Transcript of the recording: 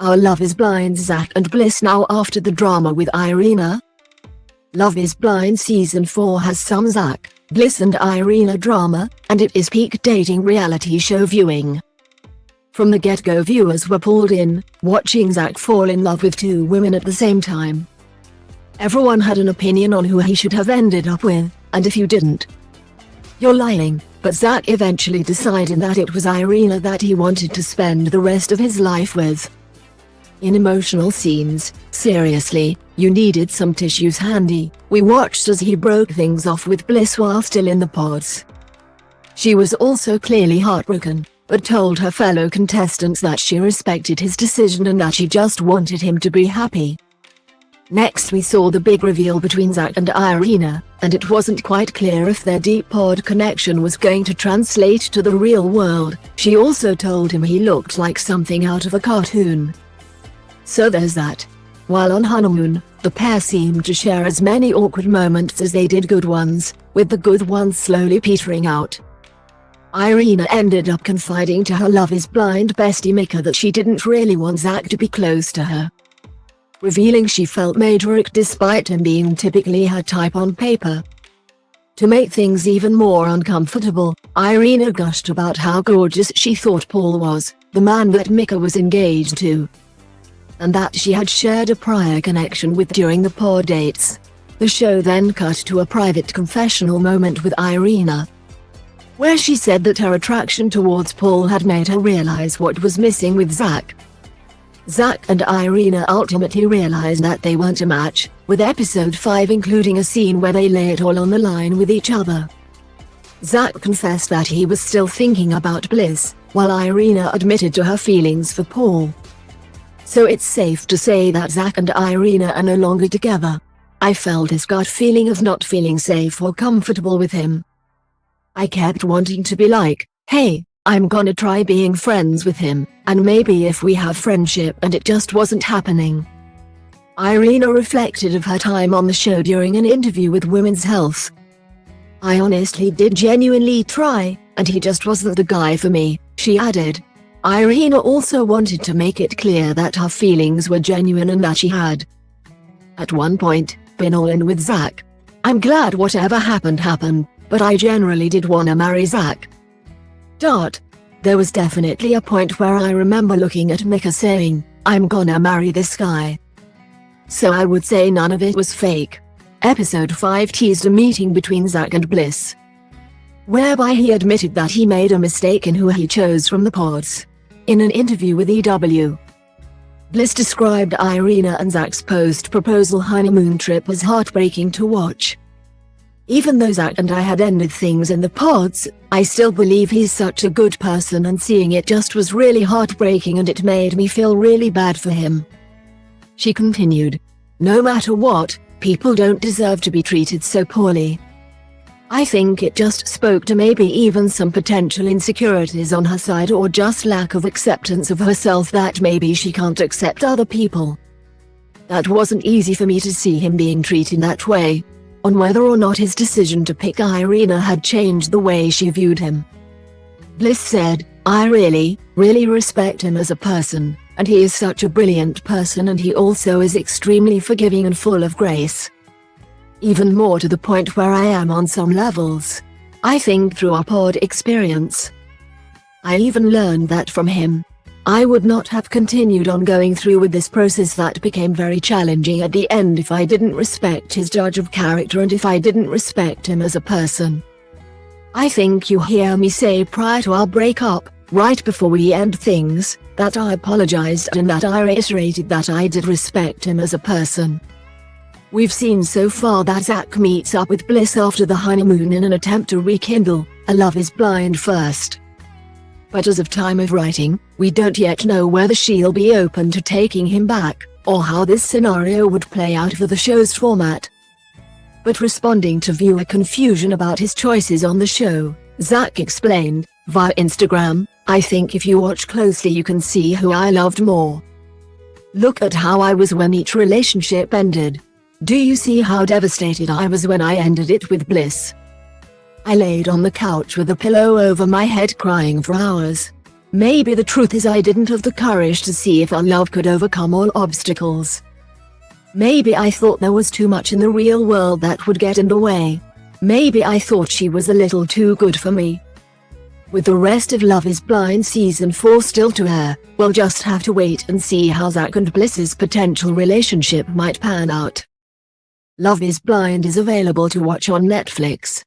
Our Love is Blind Zack and Bliss now after the drama with Irina. Love is Blind Season 4 has some Zack, Bliss and Irina drama, and it is peak dating reality show viewing. From the get-go, viewers were pulled in, watching Zack fall in love with two women at the same time. Everyone had an opinion on who he should have ended up with, and if you didn't, you're lying. But Zack eventually decided that it was Irina that he wanted to spend the rest of his life with. In emotional scenes, seriously, you needed some tissues handy. We watched as he broke things off with Bliss while still in the pods. She was also clearly heartbroken, but told her fellow contestants that she respected his decision and that she just wanted him to be happy. Next we saw the big reveal between Zack and Irina, and it wasn't quite clear if their deep pod connection was going to translate to the real world. She also told him he looked like something out of a cartoon. So there's that. While on honeymoon, the pair seemed to share as many awkward moments as they did good ones, with the good ones slowly petering out. Irina ended up confiding to her Love is Blind bestie Mika that she didn't really want Zack to be close to her, revealing she felt Majoric despite him being typically her type on paper. To make things even more uncomfortable, Irina gushed about how gorgeous she thought Paul was, the man that Mika was engaged to, and that she had shared a prior connection with during the pod dates. The show then cut to a private confessional moment with Irina, where she said that her attraction towards Paul had made her realize what was missing with Zack. Zack and Irina ultimately realized that they weren't a match, with episode 5 including a scene where they lay it all on the line with each other. Zack confessed that he was still thinking about Bliss, while Irina admitted to her feelings for Paul. So it's safe to say that Zack and Irina are no longer together. I felt his gut feeling of not feeling safe or comfortable with him. I kept wanting to be like, hey, I'm gonna try being friends with him, and maybe if we have friendship, and it just wasn't happening. Irina reflected of her time on the show during an interview with Women's Health. I honestly did genuinely try, and he just wasn't the guy for me, she added. Irina also wanted to make it clear that her feelings were genuine and that she had, at one point, been all in with Zack. I'm glad whatever happened happened, but I generally did wanna marry Zack. There was definitely a point where I remember looking at Mika saying, I'm gonna marry this guy. So I would say none of it was fake. Episode 5 teased a meeting between Zack and Bliss, whereby he admitted that he made a mistake in who he chose from the pods. In an interview with EW, Bliss described Irina and Zack's post-proposal honeymoon trip as heartbreaking to watch. Even though Zack and I had ended things in the pods, I still believe he's such a good person, and seeing it just was really heartbreaking and it made me feel really bad for him. She continued, no matter what, people don't deserve to be treated so poorly. I think it just spoke to maybe even some potential insecurities on her side, or just lack of acceptance of herself, that maybe she can't accept other people. That wasn't easy for me to see him being treated that way. On whether or not his decision to pick Irina had changed the way she viewed him, Bliss said, I really respect him as a person, and he is such a brilliant person, and he also is extremely forgiving and full of grace. Even more to the point where I am on some levels. I think through our pod experience, I even learned that from him. I would not have continued on going through with this process that became very challenging at the end if I didn't respect his judge of character and if I didn't respect him as a person. I think you hear me say prior to our breakup, right before we end things, that I apologized and that I reiterated that I did respect him as a person. We've seen so far that Zack meets up with Bliss after the honeymoon in an attempt to rekindle a Love is Blind first. But as of time of writing, we don't yet know whether she'll be open to taking him back, or how this scenario would play out for the show's format. But responding to viewer confusion about his choices on the show, Zack explained, via Instagram, I think if you watch closely you can see who I loved more. Look at how I was when each relationship ended. Do you see how devastated I was when I ended it with Bliss? I laid on the couch with a pillow over my head crying for hours. Maybe the truth is I didn't have the courage to see if our love could overcome all obstacles. Maybe I thought there was too much in the real world that would get in the way. Maybe I thought she was a little too good for me. With the rest of Love is Blind Season 4 still to air, we'll just have to wait and see how Zack and Bliss's potential relationship might pan out. Love is Blind is available to watch on Netflix.